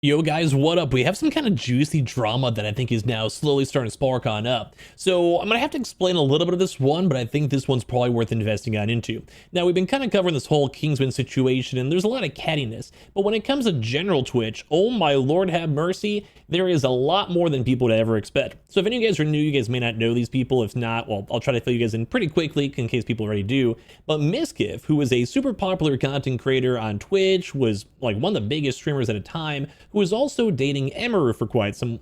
Yo guys, what up? We have some kind of juicy drama that I think is now slowly starting to spark on up. So I'm gonna have to explain a little bit of this one, but I think this one's probably worth investing on into. Now we've been kind of covering this whole Kingsman situation and there's a lot of cattiness, but when it comes to general Twitch, oh my lord have mercy, there is a lot more than people would ever expect. So if any of you guys are new, you guys may not know these people. If not, well, I'll try to fill you guys in pretty quickly in case people already do. But Mizkif, who was a super popular content creator on Twitch, was like one of the biggest streamers at a time, who was also dating Emiru for quite some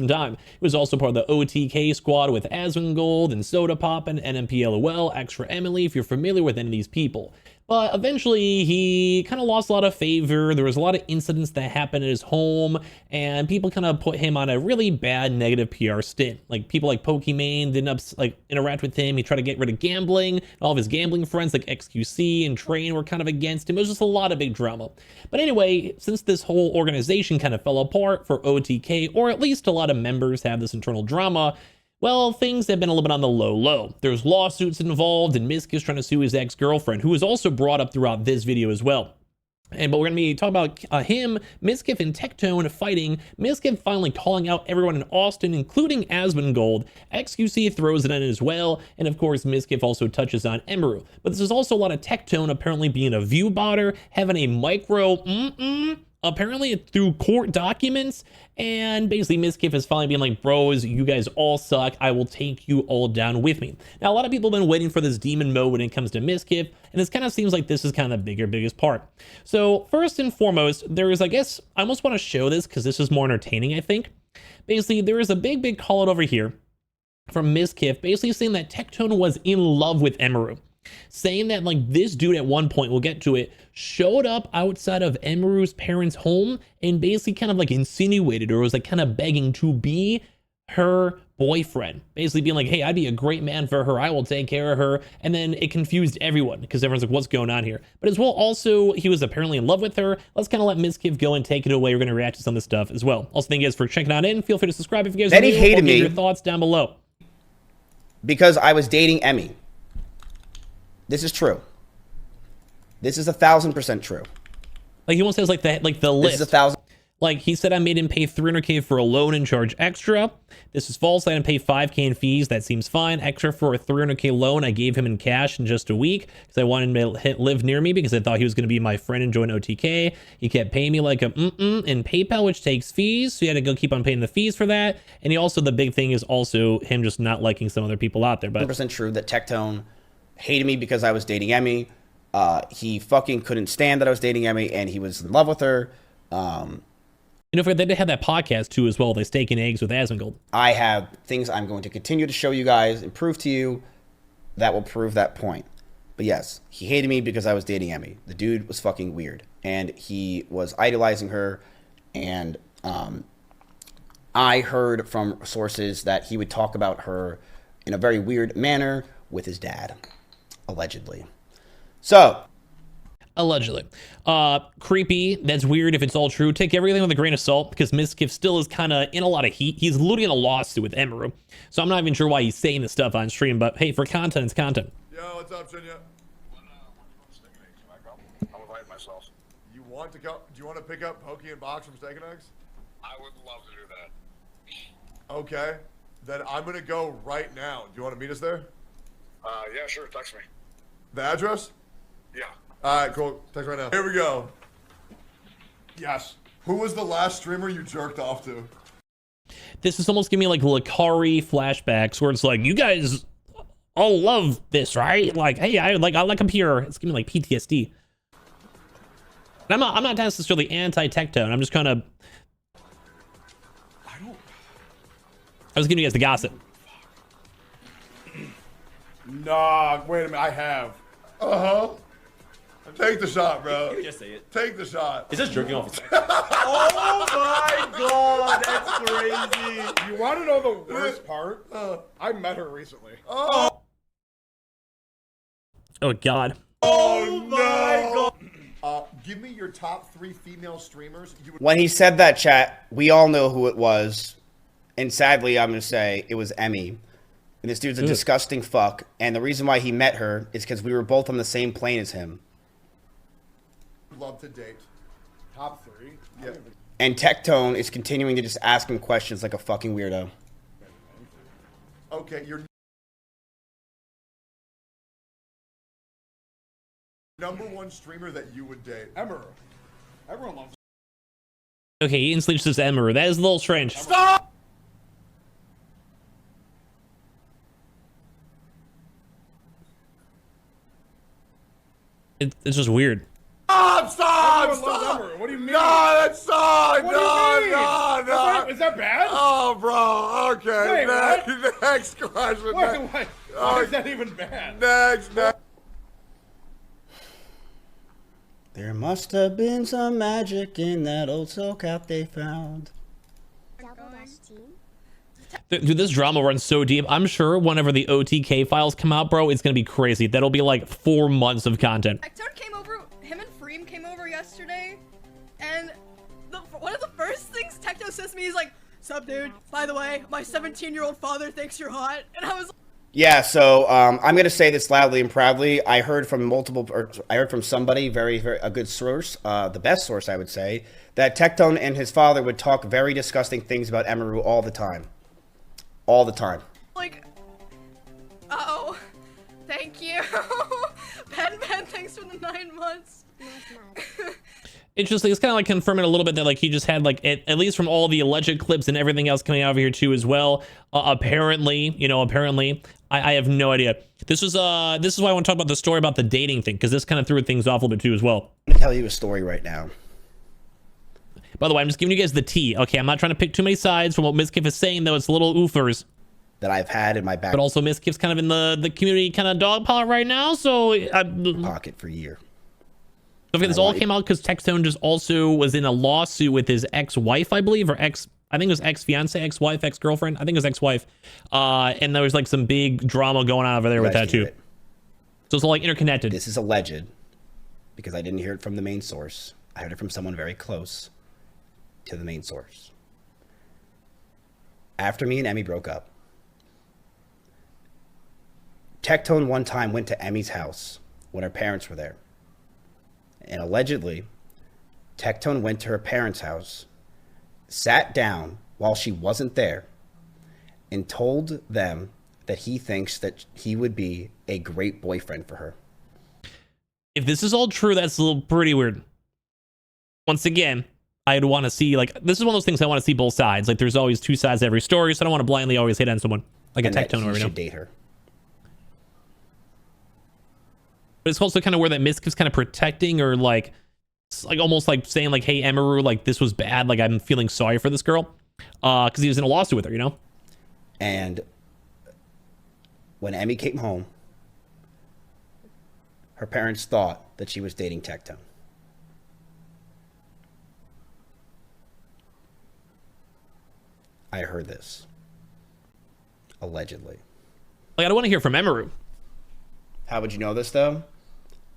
time. He was also part of the OTK squad with Asmongold and Soda Pop and NMPLOL, Extra Emily, if you're familiar with any of these people. But eventually he kind of lost a lot of favor. There was a lot of incidents that happened at his home, and people kind of put him on a really bad negative PR stint. Like people like Pokimane didn't interact with him. He tried to get rid of gambling. All of his gambling friends like XQC and Train were kind of against him. It was just a lot of big drama. But anyway, since this whole organization kind of fell apart for OTK, or at least a lot of members have this internal drama, well, things have been a little bit on the low. There's lawsuits involved, and Mizkif's trying to sue his ex-girlfriend, who is also brought up throughout this video as well. But we're going to be talking about him, Mizkif, and Tectone fighting. Mizkif finally calling out everyone in Austin, including Asmongold. XQC throws it in as well. And of course, Mizkif also touches on Emiru. But this is also a lot of Tectone apparently being a Viewbotter, having a micro apparently through court documents, and basically Mizkif is finally being like, bros, you guys all suck, I will take you all down with me. Now a lot of people have been waiting for this demon mode when it comes to Mizkif, and this kind of seems like this is kind of the biggest part. So first and foremost, there is, I guess, I almost want to show this because this is more entertaining, I think. Basically, there is a big call out over here from Mizkif, basically saying that Tectone was in love with Emiru. Saying that like this dude at one point, we'll get to it, showed up outside of Emiru's parents' home and basically kind of like insinuated or was like kind of begging to be her boyfriend, basically being like, hey, I'd be a great man for her, I will take care of her. And then it confused everyone because everyone's like, what's going on here? But as well, also he was apparently in love with her. Let's kind of let Mizkif go and take it away. We're going to react to some of this stuff as well. Also, thank you guys for checking out in. Feel free to subscribe if you guys then he hated me. Your thoughts down below because I was dating Emmy. This is true. This is 1,000% true. Like he almost says like the list. This is 1,000. Like he said, I made him pay 300K for a loan and charge extra. This is false. I didn't pay 5K in fees. That seems fine. Extra for a 300K loan I gave him in cash in just a week because I wanted him to live near me because I thought he was going to be my friend and join OTK. He kept paying me like a in PayPal, which takes fees. So he had to go keep on paying the fees for that. And he also, the big thing is also him just not liking some other people out there. But 100% true that Tectone hated me because I was dating Emmy. He fucking couldn't stand that I was dating Emmy, and he was in love with her. You know, they had that podcast too as well. They steak and eggs with Asmongold. I have things I'm going to continue to show you guys and prove to you that will prove that point. But yes, he hated me because I was dating Emmy. The dude was fucking weird, and he was idolizing her. And I heard from sources that he would talk about her in a very weird manner with his dad, allegedly. So, allegedly. Creepy. That's weird if it's all true. Take everything with a grain of salt because Mizkif still is kind of in a lot of heat. He's literally in a lawsuit with Emiru. So I'm not even sure why he's saying this stuff on stream, but hey, for content, it's content. Yo, what's up, Shinya? I'll invite myself. You want to go? Do you want to pick up Pokey and Box from Steak and Eggs? I would love to do that. Okay. Then I'm going to go right now. Do you want to meet us there? Yeah, sure. Text me. The address? Yeah. Alright, cool. Text right now. Here we go. Yes. Who was the last streamer you jerked off to? This is almost giving me like Lakari flashbacks where it's like, you guys all love this, right? Like, hey, I like him here. It's giving me like PTSD. And I'm not necessarily anti-Tectone. I'm just kind of... I was giving you guys the gossip. Nah, wait a minute. I have. Uh-huh. Take the shot, bro. You can just say it. Take the shot. Is this jerking off? Oh my god, that's crazy. You want to know the worst part? I met her recently. Oh God. Oh my god. Give me your top 3 female streamers. when he said that, chat, we all know who it was. And sadly, I'm going to say it was Emmy. And this dude's a disgusting fuck. And the reason why he met her is because we were both on the same plane as him. Love to date. Top 3? Yeah. And Tectone is continuing to just ask him questions like a fucking weirdo. Okay, you're #1 streamer that you would date. Emiru. Everyone loves Okay, he instantly says Emiru. That is a little strange. Stop! It's just weird. Stop! What do you mean? No, that's stop! No. Is that bad? Oh, bro. Okay. Wait, next question. Wait. Why is that even bad? Next. There must have been some magic in that old SoCal they found. Dude, this drama runs so deep. I'm sure whenever the OTK files come out, bro, it's gonna be crazy. That'll be like 4 months of content. Tectone came over, him and Freem came over yesterday, and one of the first things Tectone says to me is like, "Sup, dude? By the way, my 17-year-old father thinks you're hot," and I was like, Yeah, so I'm gonna say this loudly and proudly. I heard from somebody, very, a good source, the best source I would say, that Tectone and his father would talk very disgusting things about Emiru all the time. All the time. Like, oh, thank you. Ben, thanks for the 9 months. Interesting. It's kind of like confirming a little bit that like he just had like at least from all the alleged clips and everything else coming out of here too as well. Apparently, I have no idea. This is why I want to talk about the story about the dating thing, because this kind of threw things off a little bit too as well. I'm gonna tell you a story right now. By the way, I'm just giving you guys the tea. Okay, I'm not trying to pick too many sides from what Mizkif is saying, though. It's a little oofers that I've had in my back. But also Mizkif's kind of in the community kind of dog pile right now, so pocket for a year. Don't forget, this all came out because Tectone just also was in a lawsuit with his ex-wife, I believe, or I think it was ex-fiance, ex-wife, ex-girlfriend. I think it was ex-wife. And there was like some big drama going on over there with that too. So it's all like interconnected. This is alleged because I didn't hear it from the main source. I heard it from someone very close to the main source. After me and Emmy broke up, Tectone one time went to Emmy's house when her parents were there. And allegedly, Tectone went to her parents' house, sat down while she wasn't there, and told them that he thinks that he would be a great boyfriend for her. If this is all true, that's a little pretty weird. Once again, I'd want to see, like, this is one of those things I want to see both sides. Like, there's always two sides to every story, so I don't want to blindly always hate on someone. Like and a Tectone or should date her. But it's also kind of where that Mizkif's kind of protecting, or like almost like saying like, hey, Emiru, like this was bad. Like I'm feeling sorry for this girl. Because he was in a lawsuit with her, And when Emmy came home, her parents thought that she was dating Tectone. I heard this. Allegedly. Like I don't want to hear from Emiru. How would you know this though?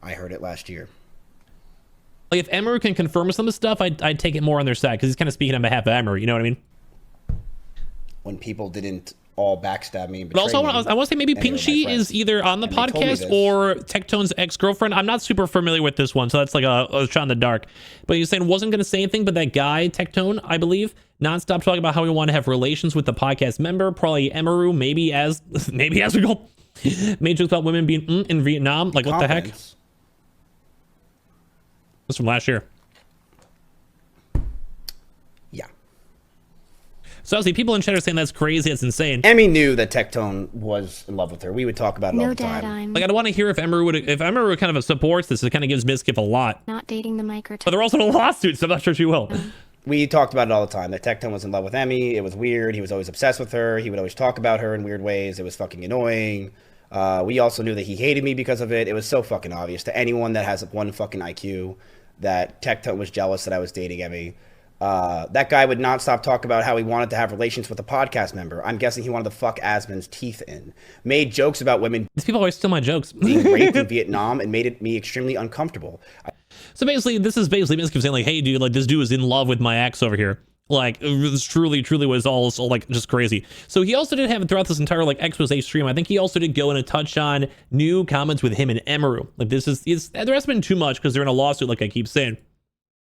I heard it last year. Like if Emiru can confirm some of the stuff, I'd take it more on their side, because he's kind of speaking on behalf of Emiru. You know what I mean? When people didn't all backstab me. And but also, I want to say maybe Pinkshi is either on the podcast or Tectone's ex-girlfriend. I'm not super familiar with this one, so that's like a shot in the dark. But you're saying wasn't going to say anything, but that guy, Tectone, I believe, nonstop talking about how we want to have relations with the podcast member, probably Emiru, maybe as we go. Made jokes about women being in Vietnam. Like, what the heck? That's from last year. Yeah. So obviously people in chat are saying that's crazy, it's insane. Emmy knew that Tectone was in love with her. We would talk about it all the time. Like I don't want to hear if Emiru kind of supports this. It kind of gives Mizkif a lot. Not dating the micro. But they're also in a lawsuit, so I'm not sure she will. We talked about it all the time, that Tectone was in love with Emmy. It was weird. He was always obsessed with her. He would always talk about her in weird ways. It was fucking annoying. We also knew that he hated me because of it. It was so fucking obvious to anyone that has one fucking IQ that Tectone was jealous that I was dating Emmy. That guy would not stop talking about how he wanted to have relations with a podcast member. I'm guessing he wanted to fuck Asmon's teeth in. Made jokes about women. These people always steal my jokes. Being raped in Vietnam, and made me extremely uncomfortable. So basically, this is basically Mizkif saying like, hey dude, like this dude was in love with my ex over here. Like this truly was all like just crazy. So he also did have it throughout this entire like expose stream. I think he also did go in and touch on new comments with him and Emiru. Like there hasn't been too much because they're in a lawsuit, like I keep saying.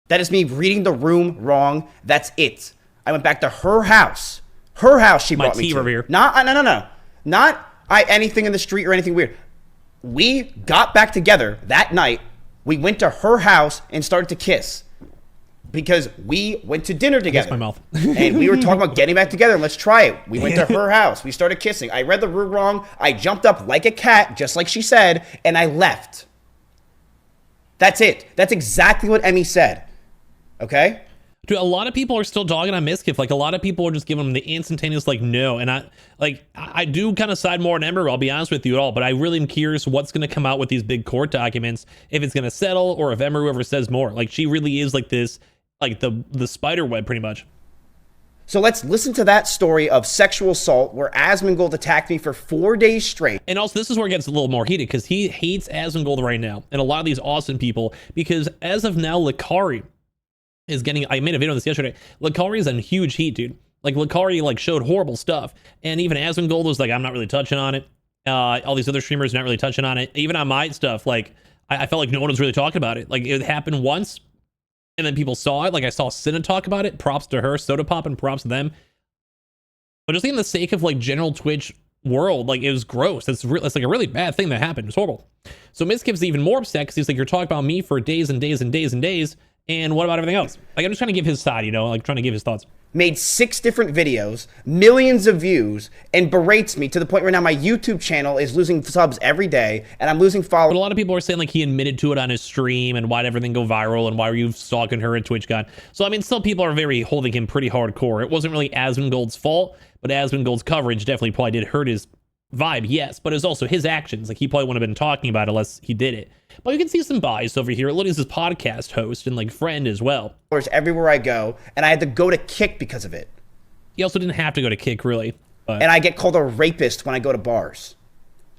That is me reading the room wrong. That's it. I went back to her house. Her house she brought me to. Over here. No. Not anything in the street or anything weird. We got back together that night. We went to her house and started to kiss. Because we went to dinner together. My mouth. And we were talking about getting back together. Let's try it. We went to her house. We started kissing. I read the room wrong. I jumped up like a cat, just like she said, and I left. That's it. That's exactly what Emmy said. Okay? Dude, a lot of people are still dogging on Mizkif. Like, a lot of people are just giving him the instantaneous, like, no. And I do kind of side more on Emiru, I'll be honest with you at all. But I really am curious what's going to come out with these big court documents. If it's going to settle or if Emiru ever says more. Like, she really is like this, like the spider web, pretty much. So let's listen to that story of sexual assault where Asmongold attacked me for 4 days straight. And also, this is where it gets a little more heated because he hates Asmongold right now. And a lot of these awesome people, because as of now, Lakari is getting, I made a video on this yesterday. Lakari is in huge heat, dude. Like, Lakari like showed horrible stuff. And even Asmongold was like, I'm not really touching on it. All these other streamers not really touching on it. Even on my stuff, like, I felt like no one was really talking about it. Like, it happened once. And then people saw it. Like, I saw Cinder talk about it. Props to her. Soda Pop and props to them. But just in the sake of like general Twitch world, like, it was gross. It's like a really bad thing that happened. It's horrible. So Mizkif's even more upset because he's like, you're talking about me for days and days and days and days. And what about everything else? Like, I'm just trying to give his side, you know, like trying to give his thoughts. Made 6 different videos, millions of views, and berates me to the point where now my YouTube channel is losing subs every day, and I'm losing followers. But a lot of people are saying like he admitted to it on his stream, and why'd everything go viral, and why were you stalking her at TwitchCon? So I mean, still people are very holding him pretty hardcore. It wasn't really Asmongold's fault, but Asmongold's coverage definitely probably did hurt his vibe, yes, but it's also his actions. Like, he probably wouldn't have been talking about it unless he did it. But you can see some bias over here. Liddy's his podcast host and like friend as well. Everywhere I go, and I had to go to Kick because of it. He also didn't have to go to Kick, really. But. And I get called a rapist when I go to bars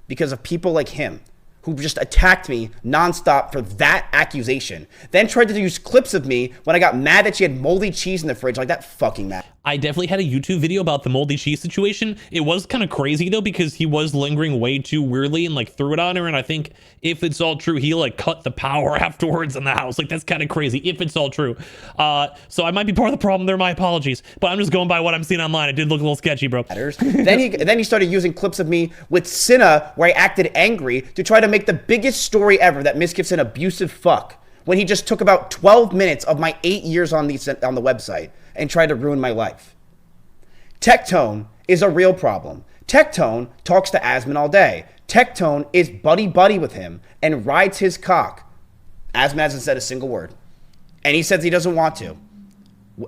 because of people like him who just attacked me nonstop for that accusation. Then tried to use clips of me when I got mad that she had moldy cheese in the fridge, like that fucking mad. I definitely had a YouTube video about the moldy cheese situation. It was kind of crazy though, because he was lingering way too weirdly and like threw it on her. And I think if it's all true, he like cut the power afterwards in the house. Like, that's kind of crazy if it's all true. So I might be part of the problem there. My apologies, but I'm just going by what I'm seeing online. It did look a little sketchy, bro. then he started using clips of me with Cinna where I acted angry to try to make the biggest story ever that Mizkif's an abusive fuck when he just took about 12 minutes of my 8 years on the website and tried to ruin my life. Tectone is a real problem. Tectone talks to Asmon all day. Tectone is buddy-buddy with him and rides his cock. Asmon hasn't said a single word. And he says he doesn't want to.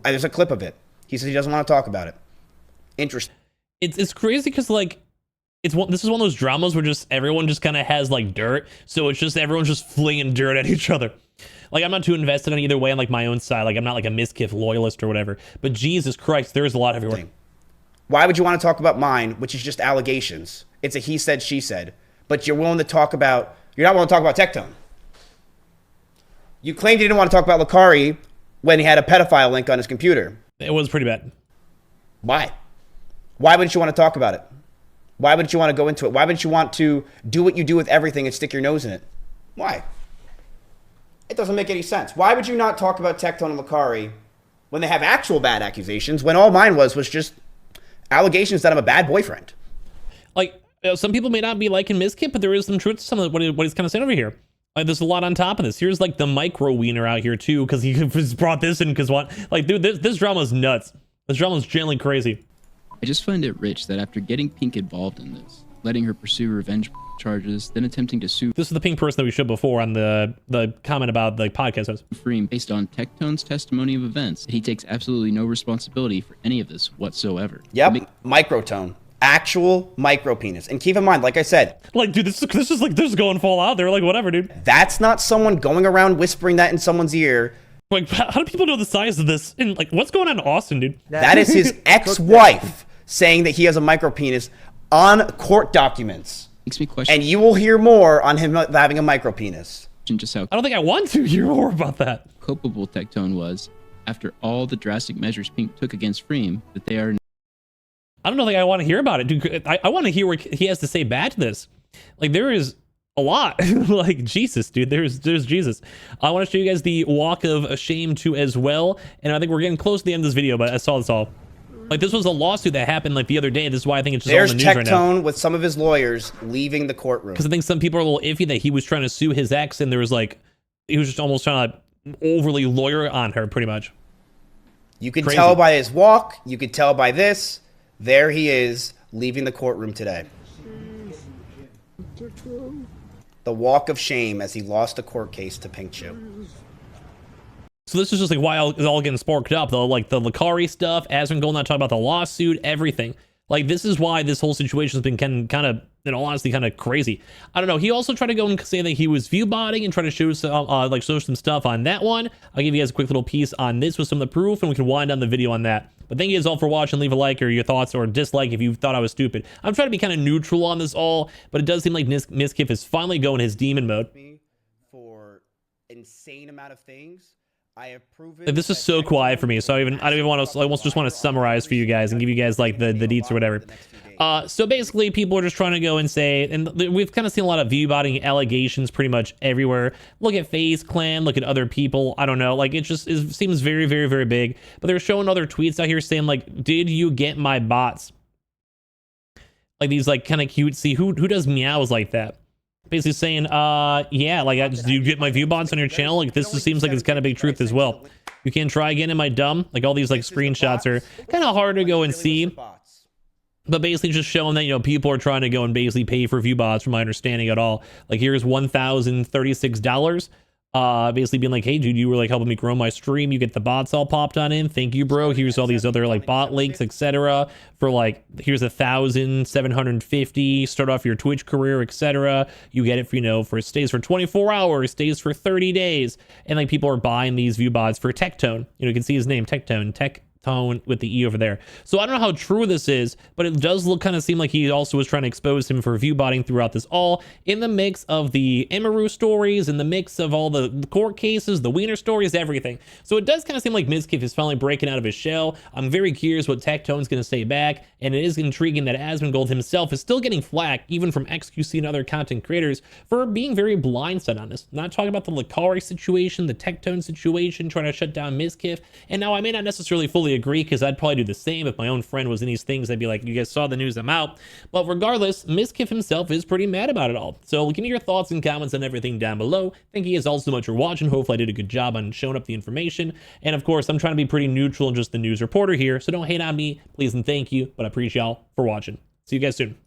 There's a clip of it. He says he doesn't want to talk about it. Interesting. It's crazy because, like, this is one of those dramas where just everyone just kind of has, like, dirt. So it's just everyone's just flinging dirt at each other. Like, I'm not too invested in either way on like my own side. Like, I'm not like a Mizkif loyalist or whatever. But Jesus Christ, there's a lot everywhere. Why would you want to talk about mine, which is just allegations? It's a he said, she said. But you're willing to talk about, you're not willing to talk about Tectone. You claimed you didn't want to talk about Lakari when he had a pedophile link on his computer. It was pretty bad. Why? Why wouldn't you want to talk about it? Why wouldn't you want to go into it? Why wouldn't you want to do what you do with everything and stick your nose in it? Why? It doesn't make any sense. Why would you not talk about Tectone and Lakari when they have actual bad accusations, when all mine was just allegations that I'm a bad boyfriend? Like, some people may not be liking Mizkif, but there is some truth to some of what he's kind of saying over here. Like, there's a lot on top of this. Here's like the micro wiener out here too, because he just brought this in because what? Like, dude, this drama is nuts. This drama is genuinely crazy. I just find it rich that after getting Pink involved in this, letting her pursue revenge charges, then attempting to sue This is the Pink person that we showed before on the comment about the podcast host. Freem based on Tectone's testimony of events. He takes absolutely no responsibility for any of this whatsoever. Yep, microtone. Actual micro penis. And keep in mind, like I said, like, dude, this is like, this is going full out. They're like, whatever, dude. That's not someone going around whispering that in someone's ear. Like, how do people know the size of this? And like, what's going on in Austin, dude? That is his ex-wife saying that he has a micro penis on court documents. Makes me question. And you will hear more on him having a micro penis. Just how I don't think I want to hear more about that. culpable Tectone was after all the drastic measures Pink took against Freem, that they are. I don't know. Like, I want to hear about it, dude. I want to hear what he has to say back to this. Like, there is a lot. Like, Jesus, dude, there's Jesus. I want to show you guys the walk of shame too as well. And I think we're getting close to the end of this video, but I saw this all. Like, this was a lawsuit that happened like the other day. This is why I think it's just all in the news right now. Tectone with some of his lawyers leaving the courtroom. Because I think some people are a little iffy that he was trying to sue his ex, and there was like, he was just almost trying to overly lawyer on her, pretty much. You can tell by his walk. You can tell by this. There he is, leaving the courtroom today. The walk of shame as he lost a court case to Pink Chew. So this is just like why it's all getting sparked up, though. Like the Lakari stuff, Asmongold not talking about the lawsuit, everything. Like, this is why this whole situation has been kind of, in all honesty, kind of crazy. I don't know. He also tried to go and say that he was Viewbotting and try to show some, show some stuff on that one. I'll give you guys a quick little piece on this with some of the proof, and we can wind down the video on that. But thank you guys all for watching. Leave a like or your thoughts or dislike if you thought I was stupid. I'm trying to be kind of neutral on this all, but it does seem like Mizkif is finally going his demon mode. For insane amount of things. I have proven Like, this is so quiet for me, so I don't even want to. I almost just want to summarize for you guys and give you guys like the deets or whatever. So basically, people are just trying to go and say, and we've kind of seen a lot of viewbotting allegations pretty much everywhere. Look at Faze Clan, look at other people. I don't know, like, it seems very, very, very big. But they're showing other tweets out here saying like, "Did you get my bots?" Like these like kind of cutesy. Who does meows like that? Basically saying, yeah, like, do you get my view bots on your channel? Like, this seems like it's kind of big truth as well. You can't try again, am I dumb? Like, all these like screenshots are kind of hard to go and see. But basically just showing that, you know, people are trying to go and basically pay for view bots, from my understanding at all. Like, here's $1,036. Basically being like, hey dude, you were like helping me grow my stream, you get the bots all popped on in, thank you bro. Here's all these other like bot links, etc. for like, here's 1,750, start off your Twitch career, etc. You get it for, you know, for stays for 24 hours, stays for 30 days, and like people are buying these view bots for Tectone. You know, you can see his name, Tectone with the E over there. So I don't know how true this is, but it does look kind of seem like he also was trying to expose him for viewbotting throughout this all, in the mix of the Emiru stories, in the mix of all the court cases, the Wiener stories, everything. So it does kind of seem like Mizkif is finally breaking out of his shell. I'm very curious what Tectone's going to say back, and it is intriguing that Asmongold himself is still getting flack, even from XQC and other content creators, for being very blindsided on this. Not talking about the Lakari situation, the Tectone situation, trying to shut down Mizkif, and now I may not necessarily fully agree, because I'd probably do the same if my own friend was in these things. I'd be like, you guys saw the news, I'm out. But regardless, Mizkif himself is pretty mad about it all. So give me your thoughts and comments on everything down below. Thank you guys all so much for watching. Hopefully I did a good job on showing up the information. And of course, I'm trying to be pretty neutral and just the news reporter here, so don't hate on me, please and thank you. But I appreciate y'all for watching. See you guys soon.